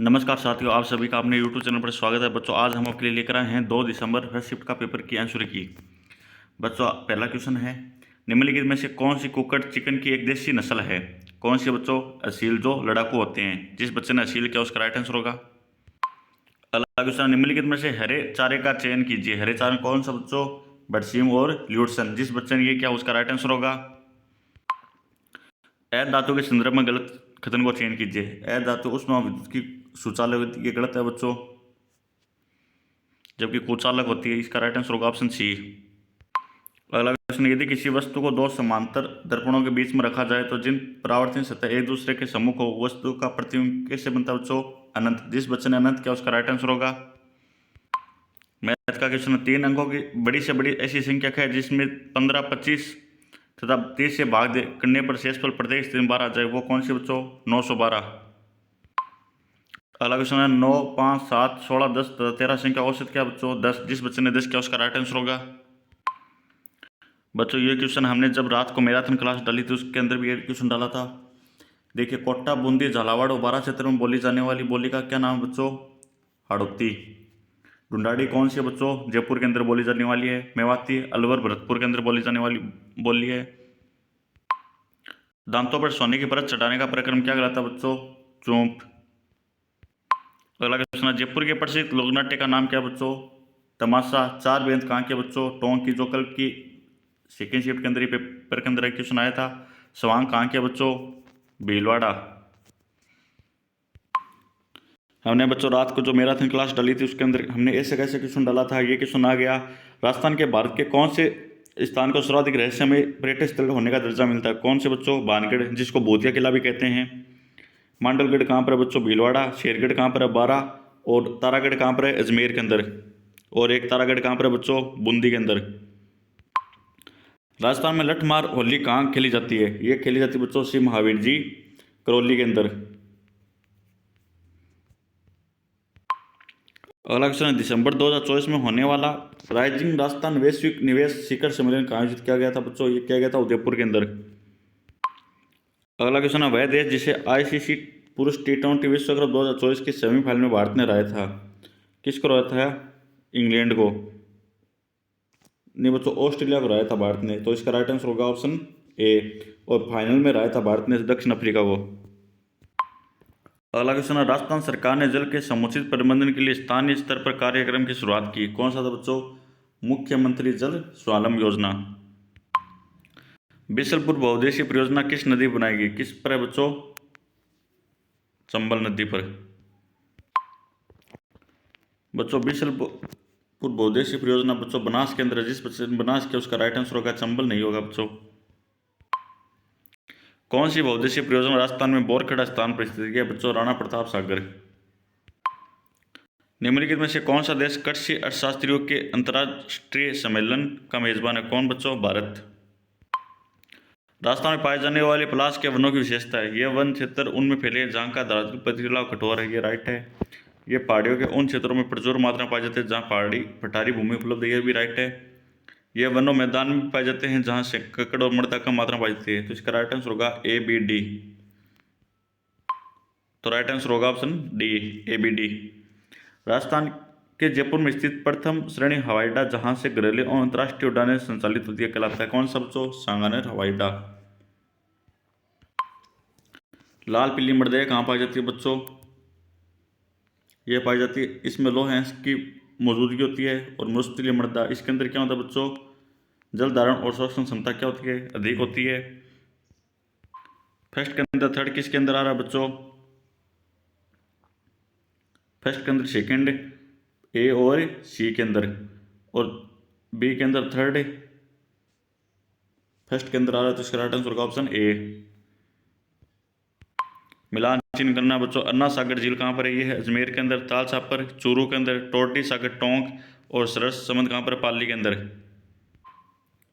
नमस्कार साथियों, आप सभी का अपने YouTube चैनल पर स्वागत है। बच्चों, आज हम आपके लिए लेकर आए हैं 2 दिसंबर फर्स्ट शिफ्ट का पेपर की आंसर की। बच्चों, पहला क्वेश्चन है, निम्नलिखित में से कौन सी कुक्कड़ चिकन की एक देसी नस्ल है? कौन से बच्चों असील जो लड़ाकू होते हैं? जिस बच्चे ने असील किया उसका राइट आंसर होगा। अगला क्वेश्चन, निम्नलिखित में से हरे चारे का चयन कीजिए। हरे चारे कौन सा बच्चों? बरसीम और ल्यूटसन। जिस बच्चे ने ये किया उसका राइट आंसर होगा। ऐ धातु के संदर्भ में गलत कथन को चयन कीजिए। ऐ धातु उष्मा विद्युत की सुचालक होती है, ये गलत है बच्चों, जबकि कुचालक होती है। इसका राइट आंसर होगा ऑप्शन सी। अगला क्वेश्चन, यदि किसी वस्तु को दो समांतर दर्पणों के बीच में रखा जाए तो जिन परावर्तन सतह एक दूसरे के सम्मुख हो वस्तु का प्रतिबिंब कैसे बनता है बच्चों? अनंत। जिस बच्चे ने अनंत किया उसका राइट आंसर होगा। मैथ का क्वेश्चन, 3 अंकों की बड़ी से बड़ी ऐसी संख्या है जिसमें 15, 25 तथा 30 से भाग करने पर शेषफल प्रत्येक स्थिति में 12 आ जाए, वो कौन सी बच्चों? 912। अगला क्वेश्चन है, 9, 5, 7, 16, 10 तथा 13 संख्या औसत क्या बच्चों? 10। जिस बच्चे ने 10 किया उसका राइट आंसर होगा। बच्चों, ये क्वेश्चन हमने जब रात को मैराथन क्लास डाली थी उसके अंदर भी ये क्वेश्चन डाला था। देखिए, कोटा, बूंदी, झालावाड़ और बारां क्षेत्र में बोली जाने वाली बोली का क्या नाम बच्चों? हाड़ौती। ढूंढाड़ी कौन सी है बच्चों? जयपुर के अंदर बोली जाने वाली है। मेवाती, अलवर, भरतपुर के अंदर बोली जाने वाली बोली है। दांतों पर सोने की परत चढ़ाने का प्रक्रम क्या कहलाता है बच्चों? चूंप। अगला क्वेश्चन है, जयपुर के प्रसिद्ध लोकनाट्य का नाम क्या है बच्चों? तमाशा। 4 बेंत कहाँ के बच्चों? टोंक की। जो कल की सेकेंड शिफ्ट के अंदर ही पेपर के अंदर एक क्वेश्चन आया था। सवांग कहाँ के बच्चों? भीलवाड़ा। हमने बच्चों रात को जो मैराथन क्लास डाली थी उसके अंदर हमने ऐसे कैसे क्वेश्चन डाला था। ये क्वेश्चन आ गया, राजस्थान के भारत के कौन से स्थान को सर्वाधिक रहस्यमय पर्यटन स्थल होने का दर्जा मिलता है? कौन से बच्चों? भानगढ़, जिसको भूतिया किला भी कहते हैं। मांडलगढ़ कहाँ पर है बच्चों? भीलवाड़ा। शेरगढ़ कहाँ पर है? बारा। और तारागढ़ कहाँ पर है? अजमेर के अंदर। और एक तारागढ़ कहाँ पर है बच्चों? बूंदी के अंदर। राजस्थान में लठमार होली कहाँ खेली जाती है? ये खेली जाती है बच्चों श्री महावीर जी करौली के अंदर। अगला क्वेश्चन है, दिसंबर 2024 में होने वाला राइजिंग राजस्थान वैश्विक निवेश शिखर सम्मेलन कहाँ आयोजित किया गया था बच्चों? ये किया गया था उदयपुर के अंदर। अगला क्वेश्चन है, वह देश जिसे आईसीसी पुरुष T20 विश्व कप 2024 के सेमीफाइनल में भारत ने हराया था, किसको हराया था? इंग्लैंड को। नहीं बच्चों, ऑस्ट्रेलिया को हराया था भारत ने। तो इसका राइट आंसर होगा ऑप्शन ए। और फाइनल में हराया था भारत ने दक्षिण अफ्रीका को। अगला क्वेश्चन है, राजस्थान सरकार ने जल के समुचित प्रबंधन के लिए स्थानीय स्तर पर कार्यक्रम की शुरुआत की, कौन सा था बच्चों? मुख्यमंत्री जल स्वावलंबन योजना। बिशलपुर बहुउद्देशीय परियोजना किस नदी पर बनाएगी? किस पर है बच्चों? चंबल नदी पर। बच्चों, बिशलपुर बहुउद्देशीय परियोजना बच्चों बनास के अंदर है। जिस बच्चे ने बनास किया उसका राइट आंसर होगा चंबल, नहीं होगा बच्चों। कौन सी बहुउद्देशीय परियोजना राजस्थान में बोरखेड़ा स्थान पर स्थित है बच्चों? राणा प्रताप सागर। निम्नलिखित में से कौन सा देश कृषि अर्थशास्त्रियों के अंतर्राष्ट्रीय सम्मेलन का मेजबान है? कौन बच्चों? भारत। राजस्थान में पाए जाने वाले पलाश के वनों की विशेषता है, यह वन क्षेत्र उनमें फैले जहाँ का धातु प्रतिक्रिया कठोर है, ये राइट है। ये पहाड़ियों के उन क्षेत्रों में प्रचुर मात्रा में पाए जाते हैं जहाँ पठारी भूमि उपलब्ध है, ये भी राइट है। ये वनों मैदान में पाए जाते हैं जहाँ से ककड़ और मृदा कम मात्रा में पाई जाती है। तो इसका राइट आंसर होगा ए बी डी। तो राइट आंसर होगा option D, A B D. Rajasthan के जयपुर में स्थित प्रथम श्रेणी हवाई अड्डा जहाँ से घरेलू और अंतर्राष्ट्रीय उड़ानें संचालित होती है कहलाता है, कौन सा बच्चों? सांगानेर हवाई अड्डा। लाल पीली मृदा कहाँ पाई जाती है बच्चों? ये पाई जाती है, इसमें लोह अंश की मौजूदगी होती है। और मृस्थलीय मृदा, इसके अंदर क्या होता है बच्चों? जल धारण और शोषण क्षमता क्या होती है? अधिक होती है। फर्स्ट के अंदर थर्ड किसके अंदर आ रहा है बच्चों? फर्स्ट के अंदर सेकंड, ए और सी के अंदर, और बी के अंदर थर्ड, फर्स्ट के अंदर आ रहा है। तो इसका राइट आंसर होगा ऑप्शन ए। मिलान चिन्ह करना बच्चों, अन्ना सागर झील कहाँ पर है? ये है अजमेर के अंदर। ताल छापर चूरू के अंदर, टोटी सागर टोंक, और सरस समुद्र कहाँ पर? पाली के अंदर।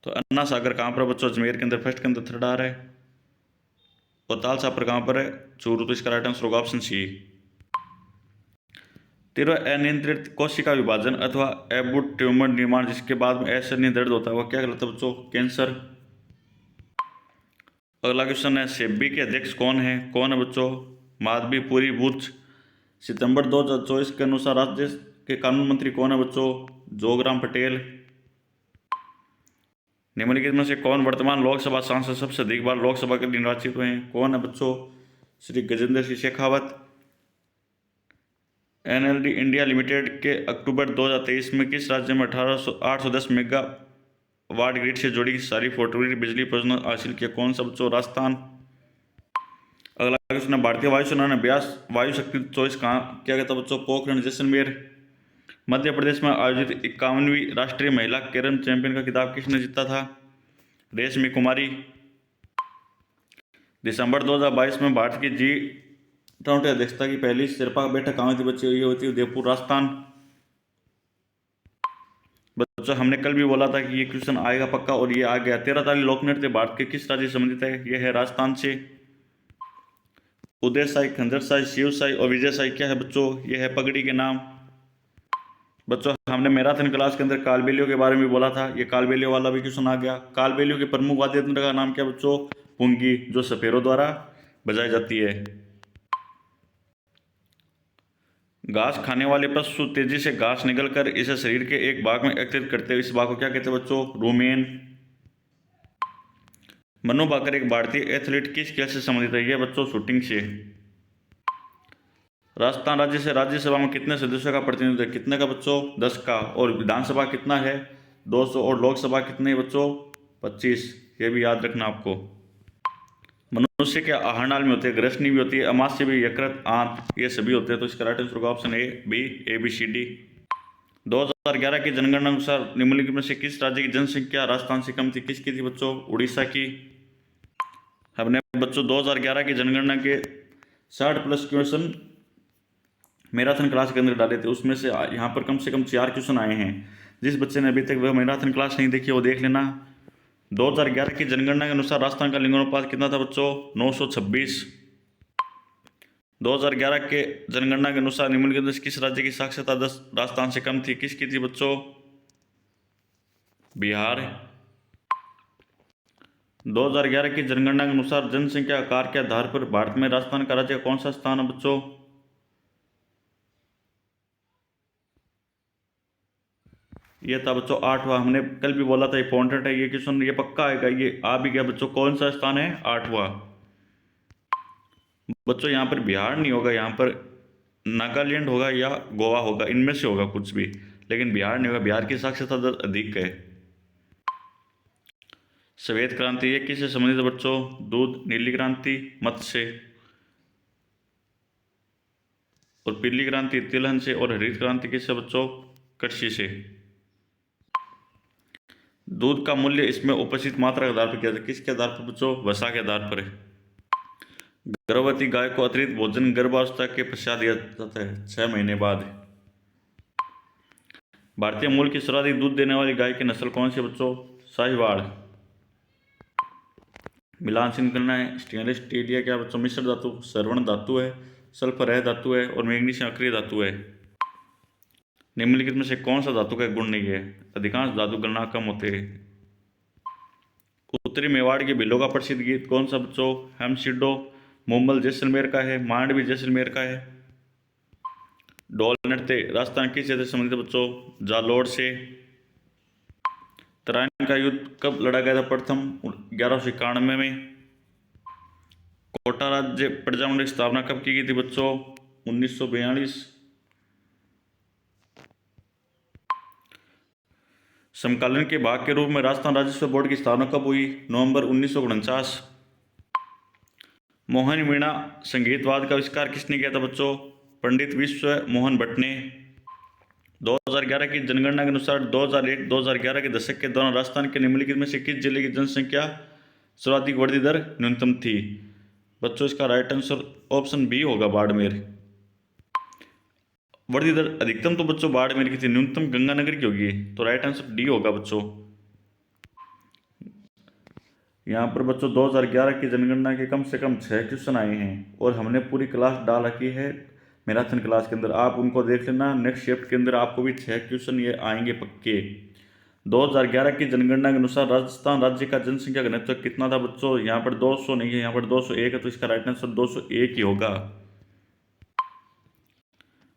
तो अन्ना सागर कहाँ पर बच्चों? अजमेर के अंदर, फर्स्ट के अंदर थर्ड आ रहा है। और ताल छापर कहाँ पर है? चूरू। तो इसका राइट आंसर होगा ऑप्शन सी। तेरह, अनियंत्रित कोशिका विभाजन अथवा एबूट ट्यूमर निर्माण जिसके बाद में असहनीय दर्द होता है वह क्या कहलाता है बच्चों? कैंसर। अगला क्वेश्चन है, सेबी के अध्यक्ष कौन है? कौन है बच्चों? माधवी पुरी बुच। सितंबर 2024 के अनुसार राज्य के कानून मंत्री कौन है बच्चों? जोगराम पटेल। निम्नलिखित में से कौन वर्तमान लोकसभा सांसद सबसे अधिक बार लोकसभा के लिए निर्वाचित हुए हैं? कौन है बच्चों? Shri Gajendra Singh Shekhawat. NLD India limited के अक्टूबर 2023 में किस राज्य में 810 मेगा वाट ग्रिड से जुड़ी सारी फोटोवोल्टिक बिजली परियोजना हासिल किया? कौन सा बच्चों? राजस्थान। अगला क्वेश्चन है, भारतीय वायुसेना ने ब्यास वायु शक्ति चॉइस कहाँ किया गया था बच्चों? पोखरण जैसलमेर। मध्य प्रदेश में आयोजित 51वीं राष्ट्रीय महिला कैरम चैंपियन का खिताब किसने जीता था? रेशमी कुमारी। दिसंबर 2022 में भारत की G20 अध्यक्षता की पहली शेर्पा बैठक कहाँ हुई थी बच्चों? ये होती है उदयपुर, राजस्थान। बच्चों हमने कल भी बोला था कि ये क्वेश्चन आएगा पक्का, और ये आ गया। 13 ताली लोक नृत्य भारत के किस राज्य से संबंधित है? यह है राजस्थान से। उदय साई, खंजर साई, शिव साई और विजय साई क्या है बच्चों? यह है पगड़ी के नाम। बच्चों हमने मैराथन क्लास के अंदर कालबेलियों के बारे में बोला था, ये कालबेलियों वाला भी क्वेश्चन आ गया। कालबेलियों के प्रमुख वाद्य यंत्र का नाम क्या बच्चों? पुंगी, जो सपेरों द्वारा बजाई जाती है। घास खाने वाले पशु तेजी से घास निगलकर इसे शरीर के एक भाग में एकत्रित करते हैं, इस भाग को क्या कहते हैं बच्चों? रूमेन। मनु भाकर एक भारतीय एथलीट किस खेल से संबंधित है? यह बच्चों शूटिंग से। राजस्थान राज्य से राज्यसभा में कितने सदस्यों का प्रतिनिधित्व है? कितने का बच्चों? 10 का। और विधानसभा कितना है? 200। और लोकसभा कितने बच्चों? 25। ये भी याद रखना आपको। मनुष्य के आहार नाल में होते हैं, ग्रसनी भी होती है, अमास्य भी, यकृत, आंत, ये सभी होते हैं। तो इसका राइट आंसर होगा option A B C D. 2011 की जनगणना अनुसार निम्नलिखित में से किस राज्य की जनसंख्या राजस्थान से कम थी? किसकी थी बच्चों? उड़ीसा की। हमने बच्चों 2011 की जनगणना के 60+ क्वेश्चन मैराथन क्लास के अंदर डाले थे, उसमें से यहाँ पर कम से कम 4 क्वेश्चन आए हैं। जिस बच्चे ने अभी तक वह मैराथन क्लास नहीं देखी वो देख लेना। 2011 की जनगणना के अनुसार राजस्थान का लिंगानुपात कितना था बच्चों? 926। 2011 के जनगणना के अनुसार निम्नलिखित में से किस राज्य की साक्षरता दर राजस्थान से कम थी? किसकी थी बच्चों? बिहार। 2011 की जनगणना के अनुसार जनसंख्या आकार के आधार पर भारत में राजस्थान का राज्य कौन सा स्थान है बच्चों? ये था बच्चों 8वां। हमने कल भी बोला था इंपॉर्टेंट है ये क्वेश्चन, ये पक्का आएगा। ये आ भी गया बच्चों। कौन सा स्थान है? 8वां। बच्चों यहाँ पर बिहार नहीं होगा, यहाँ पर नागालैंड होगा या गोवा होगा, इनमें से होगा कुछ भी, लेकिन बिहार नहीं होगा। बिहार की साक्षरता दर अधिक है। श्वेत क्रांति ये किससे संबंधित है बच्चों? दूध। नीली क्रांति मत्स्य से, और पीली क्रांति तिलहन से, और हरित क्रांति किससे बच्चों? कृषि से। दूध का मूल्य इसमें उपस्थित मात्रा के आधार पर किया जाता है। किसके आधार पर बच्चों? वसा के आधार पर। गर्भवती गाय को अतिरिक्त भोजन गर्भावस्था के पश्चात दिया जाता है, 6 महीने बाद। भारतीय मूल की सर्वाधिक दूध देने वाली गाय की नस्ल कौन सी बच्चों? साहिवाल। मिलान करना है। स्टेनलेस स्टील या क्या बच्चों? मिश्र धातु, सरवण धातु है, सल्फर है धातु है, और मैग्नीशियम अक्रिय धातु है। निम्नलिखित में से कौन सा धातु का गुण नहीं है? अधिकांश धातु गणना कम होते हैं। उत्तरी मेवाड़ के बिल्लों का प्रसिद्ध गीत कौन सा बच्चों? हेमसिड्डो। मुंबल जैसलमेर का है, मांडवी जैसलमेर का है। ढोल नृत्य राजस्थान किस क्षेत्र से संबंधित है बच्चों? जालोर से। तराइन का युद्ध कब लड़ा गया था? प्रथम 1191 में। कोटा राज्य प्रजामंडल की स्थापना कब की गई थी बच्चों? 1942। समकालीन के भाग के रूप में राजस्थान राजस्व बोर्ड की स्थापना कब हुई? नवंबर 1949। मोहन वीणा संगीतवाद का आविष्कार किसने किया था बच्चों? पंडित विश्व मोहन भट्ट ने। 2011 की जनगणना के अनुसार 2001-2011 के दशक के दौरान राजस्थान के निम्नलिखित में से किस जिले की जनसंख्या सर्वाधिक वृद्धि दर न्यूनतम थी? बच्चों इसका राइट आंसर ऑप्शन बी होगा, बाड़मेर। वृद्धि दर अधिकतम तो बच्चों बाड़मेर की थी, न्यूनतम गंगानगर की होगी, तो राइट आंसर डी होगा बच्चों। यहाँ पर बच्चों 2011 की जनगणना के कम से कम 6 क्वेश्चन आए हैं, और हमने पूरी क्लास डाल रखी है मैराथन क्लास के अंदर, आप उनको देख लेना। नेक्स्ट शिफ्ट के अंदर आपको भी 6 क्वेश्चन ये आएंगे पक्के। 2011 की जनगणना के अनुसार राजस्थान राज्य का जनसंख्या घनत्व कितना था बच्चों? यहाँ पर 200 नहीं है, यहाँ पर 201 है, तो इसका राइट आंसर 201 ही होगा।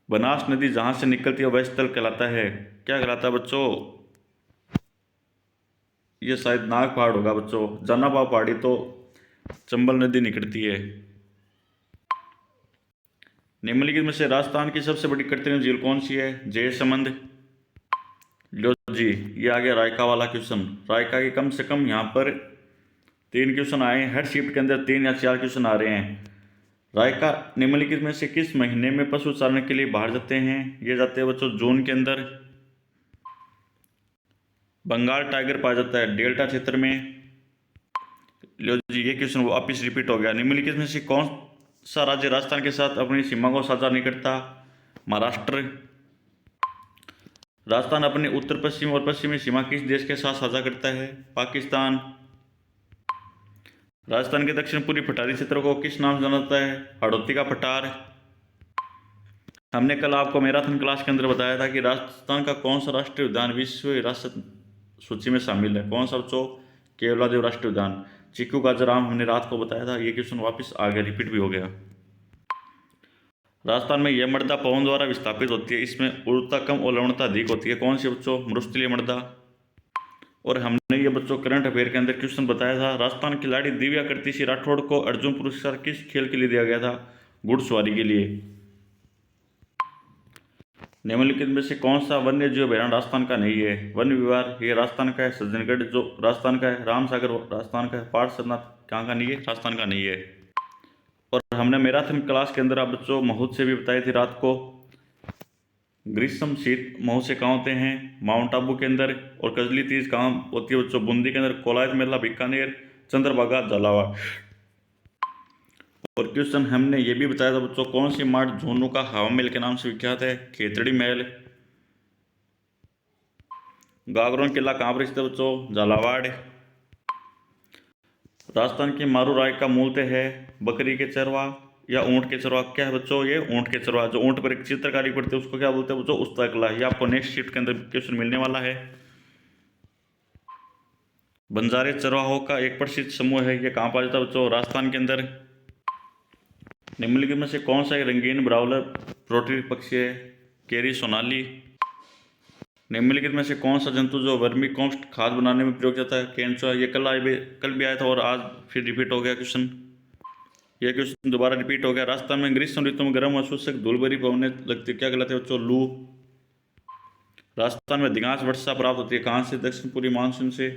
बनास नदी जहाँ से निकलती है वह स्थल कहलाता है, क्या कहलाता है बच्चों? ये शायद नाग पहाड़ होगा बच्चों। जानापा पहाड़ी तो चंबल नदी निकलती है। निम्नलिखित में से राजस्थान की सबसे बड़ी कृत्रिम झील कौन सी है? जयसमंद। लो जी, ये आ गया रायका वाला क्वेश्चन। रायका के कम से कम यहाँ पर 3 क्वेश्चन आए हैं, हर शिफ्ट के अंदर 3 या 4 क्वेश्चन आ रहे हैं। रायका निम्नलिखित में से किस महीने में पशु चारण के लिए बाहर जाते हैं? ये जाते हैं बच्चों जून के अंदर। बंगाल टाइगर पाया जाता है डेल्टा क्षेत्र में। लो जी, ये क्वेश्चन वापिस रिपीट हो गया। निम्नलिखित में से कौन सा राज्य राजस्थान के साथ अपनी सीमा को साझा नहीं करता? महाराष्ट्र। राजस्थान अपने उत्तर पश्चिम और पश्चिमी सीमा किस देश के साथ साझा करता है? पाकिस्तान। राजस्थान के दक्षिण पूर्वी पठारी क्षेत्र को किस नाम से जाना जाता है? हाड़ौती का पठार। हमने कल आपको मैराथन क्लास के अंदर बताया था कि राजस्थान का कौन सा राष्ट्रीय उद्यान विश्व विरासत सूची में शामिल है? कौन सा बच्चों? केवलादेव राष्ट्रीय उद्यान। चीकू गाजराम हमने रात को बताया था। ये क्वेश्चन वापस आ गया, रिपीट भी हो गया। राजस्थान में यह मृदा पवन द्वारा विस्थापित होती है, इसमें उर्वरता कम और लवणता अधिक होती है। कौन सी बच्चों? मरुस्थलीय मृदा। और हमने ये बच्चों करंट अफेयर के अंदर क्वेश्चन बताया था, राजस्थान खिलाड़ी दिव्या कृति सिंह राठौड़ को अर्जुन पुरस्कार किस खेल के लिए दिया गया था? घुड़सवारी के लिए। निम्नलिखित में से कौन सा वन्य जीव अभयारण्य राजस्थान का नहीं है? वन विहार ये राजस्थान का है, सज्जनगढ़ जो राजस्थान का है, रामसागर राजस्थान का है, पार्श्वनाथ कहाँ का नहीं है? राजस्थान का नहीं है। और हमने मैराथन क्लास के अंदर आप बच्चों महोत्सव भी बताए थे रात को। ग्रीष्म शीत महोत्सव कहाँ होते हैं? माउंट आबू के अंदर। और कजली तीज कहाँ होती है बच्चों? बूंदी के अंदर। कोलायत मेला बीकानेर, चंद्रभागा झालावाड़। और क्वेश्चन हमने ये भी बताया था बच्चों, कौन सी मार्ट झुंझुनू का हवा महल के नाम से विख्यात है? खेतड़ी महल। गागरोन किला कहाँ पर स्थित है बच्चों? झालावाड़। राजस्थान की मारू राय का मूलतः है बकरी के चरवा या ऊंट के चरवा? क्या है बच्चों? ये ऊंट के चरवा। जो ऊंट पर एक चित्रकारी पड़ती है उसको क्या बोलते हैं बच्चों? उस्ता कला। ये आपको नेक्स्ट शिफ्ट के अंदर क्वेश्चन मिलने वाला है। बंजारे चरवाहों का एक प्रसिद्ध समूह है, ये कहाँ पाया जाता है बच्चों? राजस्थान के अंदर। निम्नलिखित में से कौन सा एक रंगीन ब्राउलर प्रोटी पक्षी है? केरी सोनाली। निम्नलिखित में से कौन सा जंतु जो वर्मी कॉम्पोस्ट खाद बनाने में प्रयोग जाता है? केंचुआ। ये कल भी आया था और आज फिर रिपीट हो गया क्वेश्चन। यह क्वेश्चन दोबारा रिपीट हो गया। राजस्थान में ग्रीष्म ऋतु में गर्म और शुष्क धूलभरी पवनें लगती, क्या कहलाते हैं बच्चों? लू। राजस्थान में अधिकांश वर्षा प्राप्त होती है कहाँ से? दक्षिण पूर्वी मानसून से।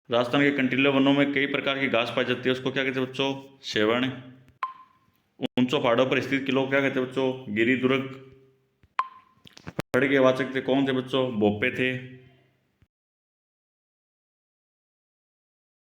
राजस्थान के कंटीले वनों में कई प्रकार की घास पाई जाती है, उसको क्या कहते हैं बच्चों? सेवण। ऊंचो पहाड़ों पर स्थित किलों को क्या कहते हैं बच्चों? गिरिदुर्ग। फड़ के वाचक थे कौन थे बच्चों? भोपे थे।